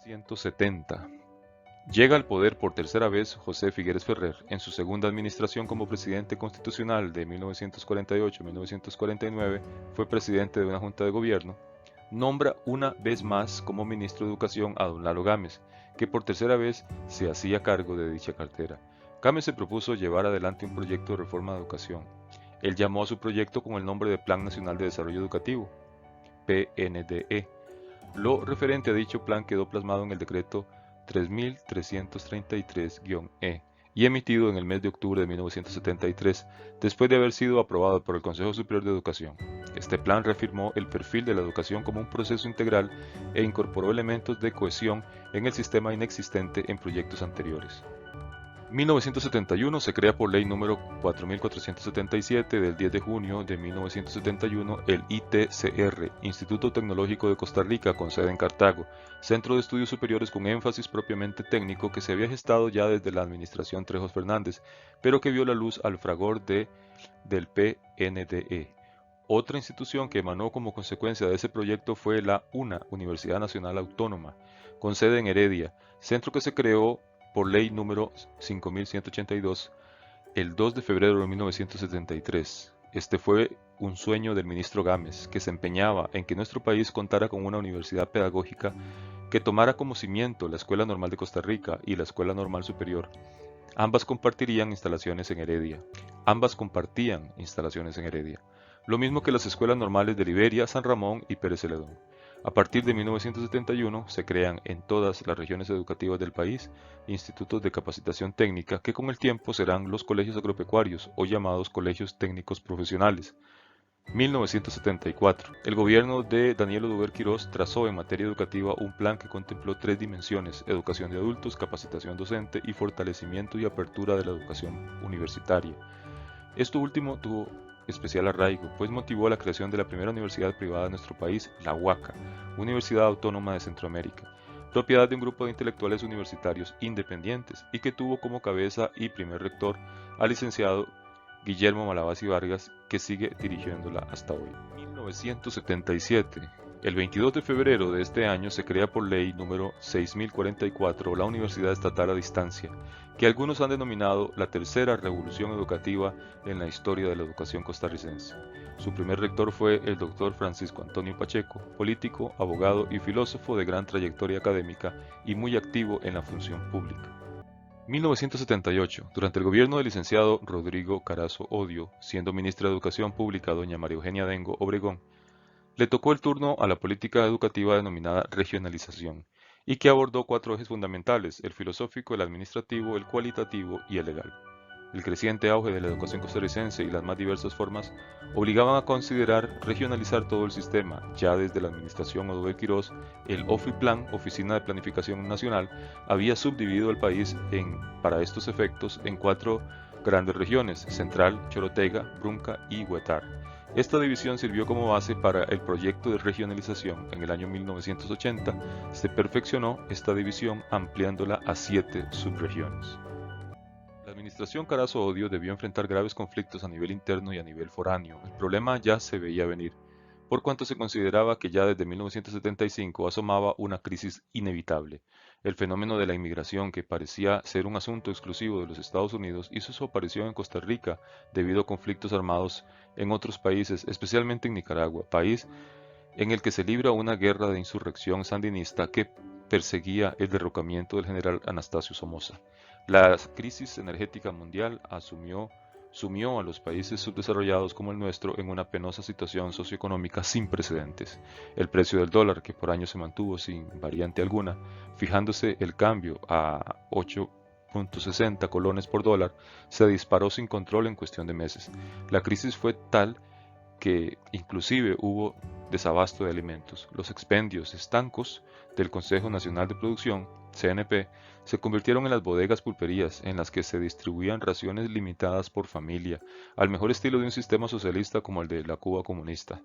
1970. Llega al poder por tercera vez José Figueres Ferrer. En su segunda administración como presidente constitucional de 1948-1949, fue presidente de una junta de gobierno. Nombra una vez más como ministro de Educación a don Lalo Gámez, que por tercera vez se hacía cargo de dicha cartera. Gámez se propuso llevar adelante un proyecto de reforma de educación. Él llamó a su proyecto con el nombre de Plan Nacional de Desarrollo Educativo, PNDE. Lo referente a dicho plan quedó plasmado en el decreto 3333-E y emitido en el mes de octubre de 1973, después de haber sido aprobado por el Consejo Superior de Educación. Este plan reafirmó el perfil de la educación como un proceso integral e incorporó elementos de cohesión en el sistema inexistente en proyectos anteriores. 1971 se crea por ley número 4477 del 10 de junio de 1971 el ITCR, Instituto Tecnológico de Costa Rica, con sede en Cartago, centro de estudios superiores con énfasis propiamente técnico que se había gestado ya desde la administración Trejos Fernández, pero que vio la luz al fragor del PNDE. Otra institución que emanó como consecuencia de ese proyecto fue la UNA, Universidad Nacional Autónoma, con sede en Heredia, centro que se creó por ley número 5182 el 2 de febrero de 1973. Este fue un sueño del ministro Gámez, que se empeñaba en que nuestro país contara con una universidad pedagógica que tomara como cimiento la Escuela Normal de Costa Rica y la Escuela Normal Superior. Ambas compartían instalaciones en Heredia. Lo mismo que las escuelas normales de Liberia, San Ramón y Pérez Celedón. A partir de 1971 se crean en todas las regiones educativas del país institutos de capacitación técnica que con el tiempo serán los colegios agropecuarios o llamados colegios técnicos profesionales. 1974. El gobierno de Daniel Oduber Quirós trazó en materia educativa un plan que contempló tres dimensiones: educación de adultos, capacitación docente y fortalecimiento y apertura de la educación universitaria. Esto último tuvo especial arraigo, pues motivó la creación de la primera universidad privada de nuestro país, la UACA, Universidad Autónoma de Centroamérica, propiedad de un grupo de intelectuales universitarios independientes y que tuvo como cabeza y primer rector al licenciado Guillermo Malabasi Vargas, que sigue dirigiéndola hasta hoy. 1977. El 22 de febrero de este año se crea por ley número 6044 la Universidad Estatal a Distancia, que algunos han denominado la tercera revolución educativa en la historia de la educación costarricense. Su primer rector fue el doctor Francisco Antonio Pacheco, político, abogado y filósofo de gran trayectoria académica y muy activo en la función pública. 1978. Durante el gobierno del licenciado Rodrigo Carazo Odio, siendo ministra de Educación Pública doña María Eugenia Dengo Obregón, le tocó el turno a la política educativa denominada regionalización, y que abordó cuatro ejes fundamentales: el filosófico, el administrativo, el cualitativo y el legal. El creciente auge de la educación costarricense y las más diversas formas obligaban a considerar regionalizar todo el sistema. Ya desde la administración Oduber Quirós, el OFIPLAN, Oficina de Planificación Nacional, había subdividido el país para estos efectos en cuatro grandes regiones: Central, Chorotega, Brunca y Huetar. Esta división sirvió como base para el proyecto de regionalización. En el año 1980 se perfeccionó esta división ampliándola a 7 subregiones. La administración Carazo Odio debió enfrentar graves conflictos a nivel interno y a nivel foráneo. El problema ya se veía venir, por cuanto se consideraba que ya desde 1975 asomaba una crisis inevitable. El fenómeno de la inmigración, que parecía ser un asunto exclusivo de los Estados Unidos, hizo su aparición en Costa Rica debido a conflictos armados en otros países, especialmente en Nicaragua, país en el que se libra una guerra de insurrección sandinista que perseguía el derrocamiento del general Anastasio Somoza. La crisis energética mundial sumió a los países subdesarrollados como el nuestro en una penosa situación socioeconómica sin precedentes. El precio del dólar, que por años se mantuvo sin variante alguna, fijándose el cambio a 8.60 colones por dólar, se disparó sin control en cuestión de meses. La crisis fue tal que inclusive hubo desabasto de alimentos. Los expendios estancos del Consejo Nacional de Producción, CNP, se convirtieron en las bodegas pulperías, en las que se distribuían raciones limitadas por familia, al mejor estilo de un sistema socialista como el de la Cuba comunista.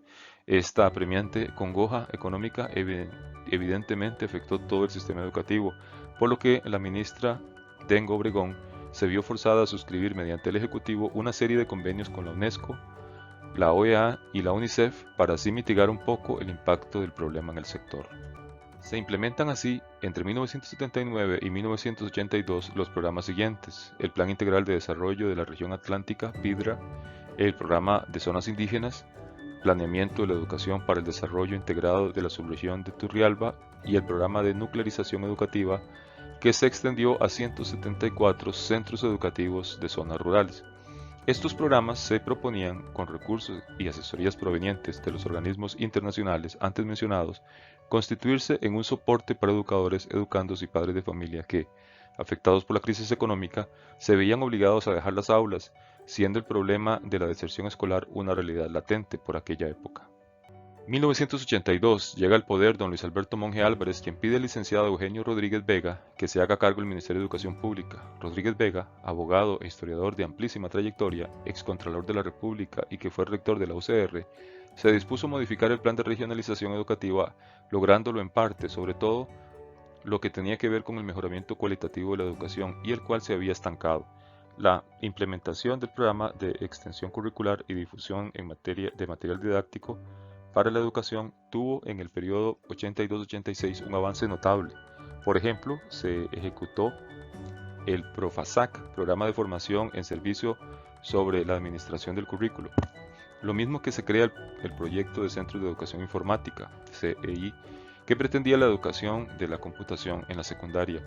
Esta apremiante congoja económica evidentemente afectó todo el sistema educativo, por lo que la ministra Dengo Obregón se vio forzada a suscribir mediante el Ejecutivo una serie de convenios con la UNESCO, la OEA y la UNICEF para así mitigar un poco el impacto del problema en el sector. Se implementan así entre 1979 y 1982 los programas siguientes: el Plan Integral de Desarrollo de la Región Atlántica, PIDRA, el Programa de Zonas Indígenas, Planeamiento de la Educación para el Desarrollo Integrado de la Subregión de Turrialba y el Programa de Nuclearización Educativa, que se extendió a 174 centros educativos de zonas rurales. Estos programas se proponían, con recursos y asesorías provenientes de los organismos internacionales antes mencionados, constituirse en un soporte para educadores, educandos y padres de familia que, afectados por la crisis económica, se veían obligados a dejar las aulas, siendo el problema de la deserción escolar una realidad latente por aquella época. 1982 llega al poder don Luis Alberto Monge Álvarez, quien pide al licenciado Eugenio Rodríguez Vega que se haga cargo del Ministerio de Educación Pública. Rodríguez Vega, abogado e historiador de amplísima trayectoria, excontralor de la República y que fue rector de la UCR, se dispuso a modificar el plan de regionalización educativa, lográndolo en parte, sobre todo, lo que tenía que ver con el mejoramiento cualitativo de la educación y el cual se había estancado. La implementación del programa de extensión curricular y difusión de material didáctico para la educación tuvo en el periodo 82-86 un avance notable. Por ejemplo, se ejecutó el PROFASAC, Programa de Formación en Servicio sobre la Administración del Currículo. Lo mismo que se crea el Proyecto de Centros de Educación Informática, CEI, que pretendía la educación de la computación en la secundaria.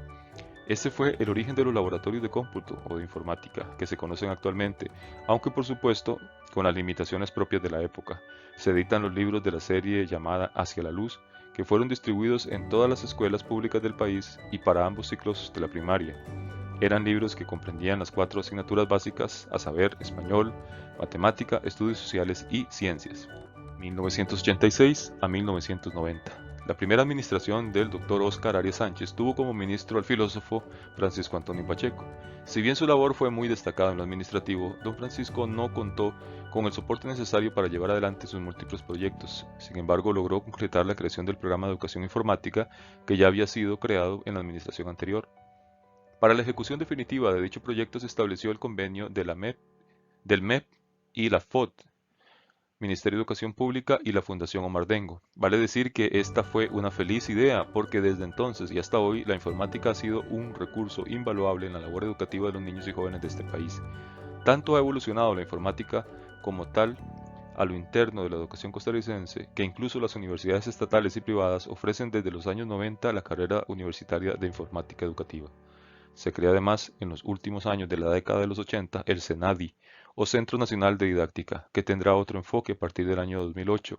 Este fue el origen de los laboratorios de cómputo o de informática que se conocen actualmente, aunque por supuesto con las limitaciones propias de la época. Se editan los libros de la serie llamada Hacia la Luz, que fueron distribuidos en todas las escuelas públicas del país y para ambos ciclos de la primaria. Eran libros que comprendían las 4 asignaturas básicas, a saber, español, matemática, estudios sociales y ciencias. 1986 a 1990. La primera administración del Dr. Óscar Arias Sánchez tuvo como ministro al filósofo Francisco Antonio Pacheco. Si bien su labor fue muy destacada en lo administrativo, don Francisco no contó con el soporte necesario para llevar adelante sus múltiples proyectos. Sin embargo, logró concretar la creación del programa de educación informática que ya había sido creado en la administración anterior. Para la ejecución definitiva de dicho proyecto se estableció el convenio de del MEP y la FOD, Ministerio de Educación Pública y la Fundación Omar Dengo. Vale decir que esta fue una feliz idea porque desde entonces y hasta hoy la informática ha sido un recurso invaluable en la labor educativa de los niños y jóvenes de este país. Tanto ha evolucionado la informática como tal a lo interno de la educación costarricense que incluso las universidades estatales y privadas ofrecen desde los años 90 la carrera universitaria de informática educativa. Se crea además en los últimos años de la década de los 80 el CENADI, o Centro Nacional de Didáctica, que tendrá otro enfoque a partir del año 2008.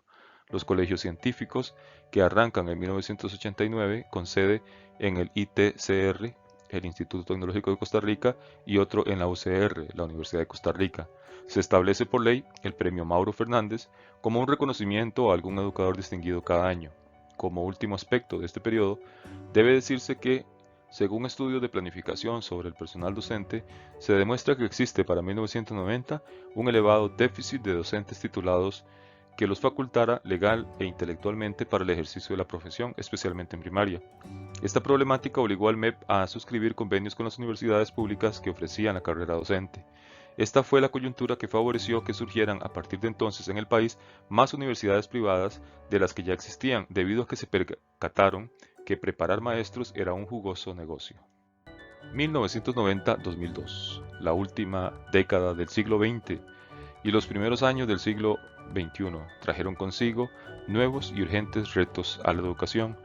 Los colegios científicos, que arrancan en 1989 con sede en el ITCR, el Instituto Tecnológico de Costa Rica, y otro en la UCR, la Universidad de Costa Rica. Se establece por ley el Premio Mauro Fernández como un reconocimiento a algún educador distinguido cada año. Como último aspecto de este periodo, debe decirse que según estudios de planificación sobre el personal docente, se demuestra que existe para 1990 un elevado déficit de docentes titulados que los facultara legal e intelectualmente para el ejercicio de la profesión, especialmente en primaria. Esta problemática obligó al MEP a suscribir convenios con las universidades públicas que ofrecían la carrera docente. Esta fue la coyuntura que favoreció que surgieran a partir de entonces en el país más universidades privadas de las que ya existían, debido a que se percataron que preparar maestros era un jugoso negocio. 1990-2002, la última década del siglo XX y los primeros años del siglo XXI trajeron consigo nuevos y urgentes retos a la educación.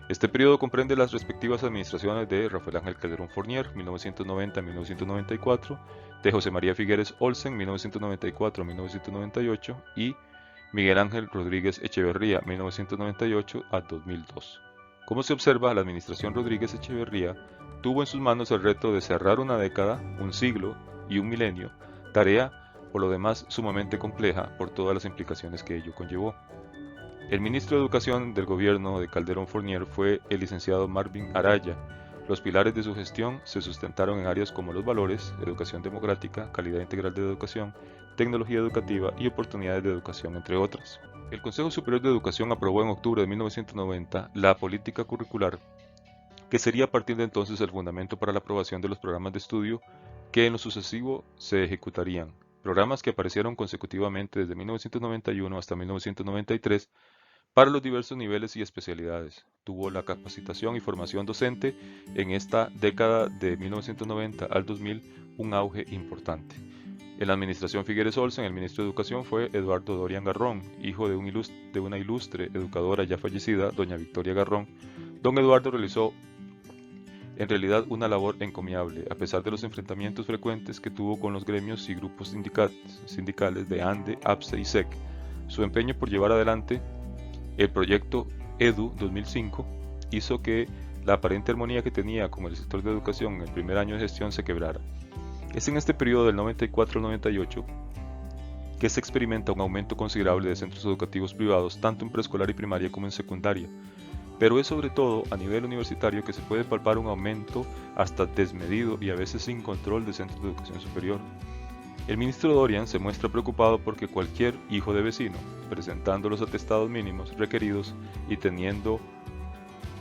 Este periodo comprende las respectivas administraciones de Rafael Ángel Calderón Fournier, 1990-1994, de José María Figueres Olsen, 1994-1998 y Miguel Ángel Rodríguez Echeverría, 1998 a 2002. Como se observa, la administración Rodríguez Echeverría tuvo en sus manos el reto de cerrar una década, un siglo y un milenio, tarea por lo demás sumamente compleja por todas las implicaciones que ello conllevó. El ministro de Educación del gobierno de Calderón Fournier fue el licenciado Marvin Araya. Los pilares de su gestión se sustentaron en áreas como los valores, educación democrática, calidad integral de educación, tecnología educativa y oportunidades de educación, entre otras. El Consejo Superior de Educación aprobó en octubre de 1990 la política curricular, que sería a partir de entonces el fundamento para la aprobación de los programas de estudio que en lo sucesivo se ejecutarían. Programas que aparecieron consecutivamente desde 1991 hasta 1993 para los diversos niveles y especialidades. Tuvo la capacitación y formación docente en esta década de 1990 al 2000 un auge importante. En la administración Figueres Olsen, el ministro de Educación fue Eduardo Dorian Garrón, hijo de una ilustre educadora ya fallecida, doña Victoria Garrón. Don Eduardo realizó en realidad una labor encomiable, a pesar de los enfrentamientos frecuentes que tuvo con los gremios y grupos sindicales de ANDE, APSE y SEC. Su empeño por llevar adelante el proyecto EDU 2005 hizo que la aparente armonía que tenía con el sector de educación en el primer año de gestión se quebrara. Es en este periodo del 94 al 98 que se experimenta un aumento considerable de centros educativos privados, tanto en preescolar y primaria como en secundaria. Pero es sobre todo a nivel universitario que se puede palpar un aumento hasta desmedido y a veces sin control de centros de educación superior. El ministro Dorian se muestra preocupado porque cualquier hijo de vecino, presentando los atestados mínimos requeridos y teniendo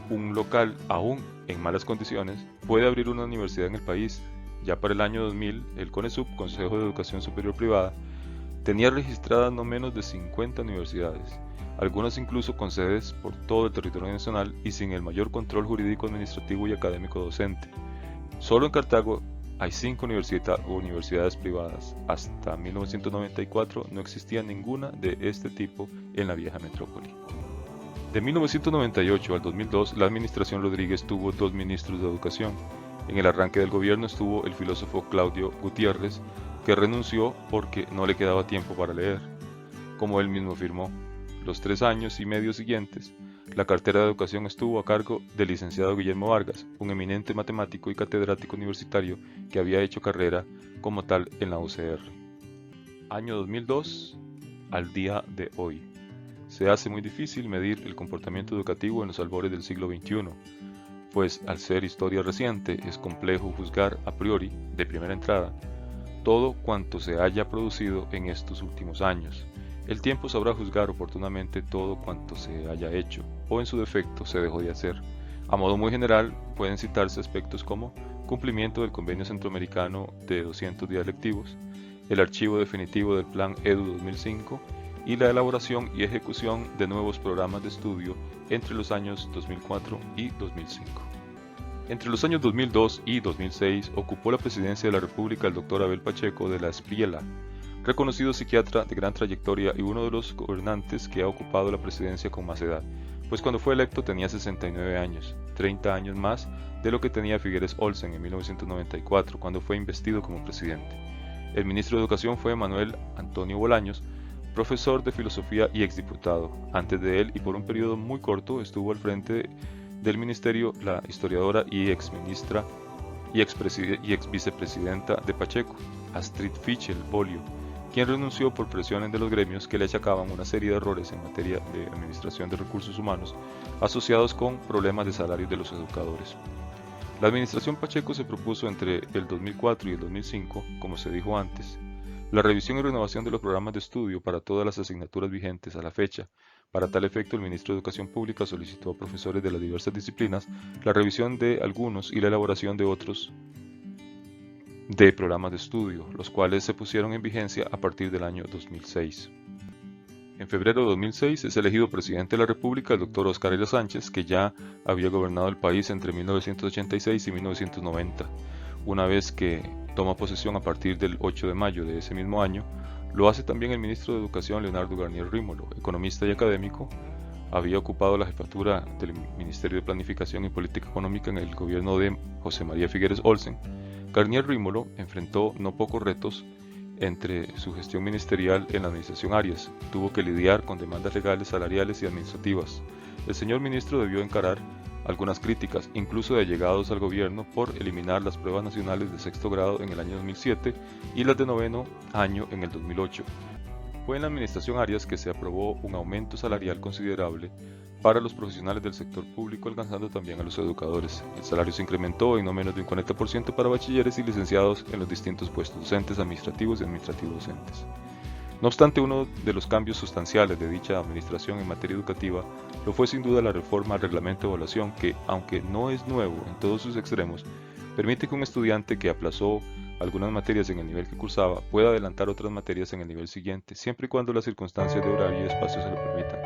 un local aún en malas condiciones, puede abrir una universidad en el país. Ya para el año 2000, el CONESUB, Consejo de Educación Superior Privada, tenía registradas no menos de 50 universidades, algunas incluso con sedes por todo el territorio nacional y sin el mayor control jurídico, administrativo y académico docente. Solo en Cartago hay 5 universidades privadas. Hasta 1994 no existía ninguna de este tipo en la vieja metrópoli. De 1998 al 2002, la administración Rodríguez tuvo 2 ministros de educación. En el arranque del gobierno estuvo el filósofo Claudio Gutiérrez, que renunció porque no le quedaba tiempo para leer. Como él mismo afirmó, los 3 años y medio siguientes, la cartera de educación estuvo a cargo del licenciado Guillermo Vargas, un eminente matemático y catedrático universitario que había hecho carrera como tal en la UCR. Año 2002 al día de hoy. Se hace muy difícil medir el comportamiento educativo en los albores del siglo XXI, pues al ser historia reciente es complejo juzgar a priori, de primera entrada, todo cuanto se haya producido en estos últimos años. El tiempo sabrá juzgar oportunamente todo cuanto se haya hecho, o en su defecto se dejó de hacer. A modo muy general, pueden citarse aspectos como cumplimiento del Convenio Centroamericano de 200 días lectivos, el archivo definitivo del Plan EDU 2005 y la elaboración y ejecución de nuevos programas de estudio entre los años 2004 y 2005. Entre los años 2002 y 2006 ocupó la presidencia de la República el Dr. Abel Pacheco de la Espriella, reconocido psiquiatra de gran trayectoria y uno de los gobernantes que ha ocupado la presidencia con más edad, pues cuando fue electo tenía 69 años, 30 años más de lo que tenía Figueres Olsen en 1994, cuando fue investido como presidente. El ministro de Educación fue Manuel Antonio Bolaños, profesor de filosofía y exdiputado. Antes de él, y por un periodo muy corto, estuvo al frente del ministerio la historiadora y exministra y ex vicepresidenta de Pacheco, Astrid Fischel Bolio, quien renunció por presiones de los gremios que le achacaban una serie de errores en materia de administración de recursos humanos asociados con problemas de salarios de los educadores. La administración Pacheco se propuso entre el 2004 y el 2005, como se dijo antes, la revisión y renovación de los programas de estudio para todas las asignaturas vigentes a la fecha. Para tal efecto, el ministro de Educación Pública solicitó a profesores de las diversas disciplinas la revisión de algunos y la elaboración de otros de programas de estudio, los cuales se pusieron en vigencia a partir del año 2006. En febrero de 2006 es elegido presidente de la República el Dr. Óscar Arias Sánchez, que ya había gobernado el país entre 1986 y 1990. Una vez que toma posesión a partir del 8 de mayo de ese mismo año, lo hace también el ministro de Educación Leonardo Garnier Rímolo, economista y académico. Había ocupado la jefatura del Ministerio de Planificación y Política Económica en el gobierno de José María Figueres Olsen. Garnier Rímolo enfrentó no pocos retos entre su gestión ministerial en la administración Arias. Tuvo que lidiar con demandas legales, salariales y administrativas. El señor ministro debió encarar algunas críticas, incluso de allegados al gobierno, por eliminar las pruebas nacionales de sexto grado en el año 2007 y las de noveno año en el 2008. Fue en la administración Arias que se aprobó un aumento salarial considerable para los profesionales del sector público, alcanzando también a los educadores. El salario se incrementó en no menos de un 40% para bachilleres y licenciados en los distintos puestos docentes, administrativos y administrativos docentes. No obstante, uno de los cambios sustanciales de dicha administración en materia educativa lo fue sin duda la reforma al reglamento de evaluación que, aunque no es nuevo en todos sus extremos, permite que un estudiante que aplazó algunas materias en el nivel que cursaba pueda adelantar otras materias en el nivel siguiente, siempre y cuando las circunstancias de horario y espacio se lo permitan.